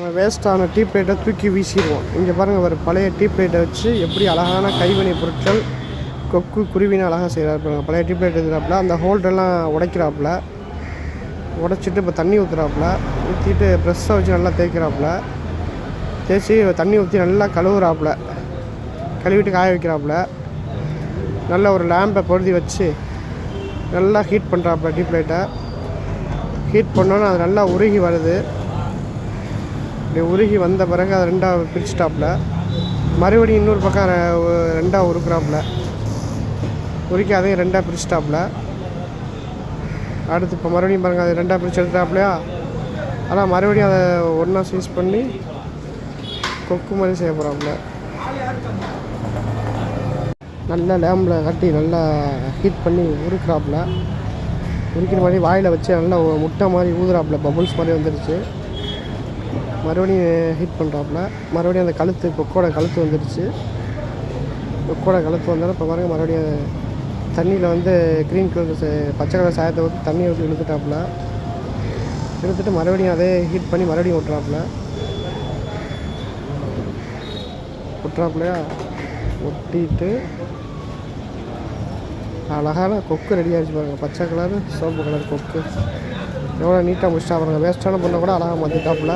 வேஸ்ட்டான tea பிளேட்டை தூக்கி வீசிடுவோம். இங்கே பாருங்கள், ஒரு பழைய டீ பிளேட்டை வச்சு எப்படி அழகான கைவினை பொருட்கள் கொக்கு குருவின்னு அழகாக செய்கிறாரு. பழைய டீ பிளேட் இருக்கிறாப்புல அந்த ஹோல்டெல்லாம் உடைக்கிறாப்புல, உடைச்சிட்டு இப்போ தண்ணி ஊற்றுறாப்புல, ஊற்றிட்டு ப்ரெஷ்ஷை வச்சு நல்லா தேய்க்கிறாப்புல, தேய்ச்சி தண்ணி ஊற்றி நல்லா கழுவுறாப்புல, கழுவிட்டு காய வைக்கிறாப்புல, நல்ல ஒரு லேம்பை பொருத்தி வச்சு நல்லா ஹீட் பண்ணுறாப்புல. டீ பிளேட்டை ஹீட் பண்ணோன்னு அது நல்லா உருகி வருது. இப்படி உருகி வந்த பிறகு அதை ரெண்டாக பிரிச்சுட்டாப்புல, மறுபடியும் இன்னொரு பக்கம் ரெண்டாக உருக்குறாப்புல, உருக்கி அதையும் ரெண்டாக பிரிச்சுட்டாப்புல. அடுத்து இப்போ மறுபடியும் பாருங்கள், அதை ரெண்டாக பிரித்து எடுத்துட்டாப்புலையா. ஆனால் மறுபடியும் அதை ஒன்றா சீஸ் பண்ணி கொக்கு மாதிரி செய்ய போகிறாப்புல. நல்லா லேம்பில் கட்டி நல்லா ஹீட் பண்ணி உருக்குறாப்புல. உருக்கிற மாதிரி வாயில் வச்சு நல்லா முட்டை மாதிரி ஊதுறாப்புல, பபுள்ஸ் மாதிரி வந்துடுச்சு. மறுபடியும் ஹீட் பண்ணுறாப்புல, மறுபடியும் அந்த கழுத்து கொக்கோட கழுத்து வந்துடுச்சு. கொக்கோட கழுத்து வந்தாலும் இப்போ பாருங்கள், மறுபடியும் தண்ணியில் வந்து க்ரீன் கலர் பச்சை கலர் சாயத்தை ஊற்றி தண்ணியை ஊற்றி இழுத்துட்டாப்புல. இழுத்துட்டு மறுபடியும் அதே ஹீட் பண்ணி மறுபடியும் விட்டுறாப்புலையா. ஒட்டிட்டு அழகான கொக்கு ரெடி ஆகிடுச்சு பாருங்கள். பச்சை கலர் சோப்பு கலர் கொக்கு எவ்வளோ நீட்டாக முடிச்சிட்டா பாருங்கள். வேஸ்ட்டான பொண்ணை கூட அழகாக மாற்றிட்டாப்புல.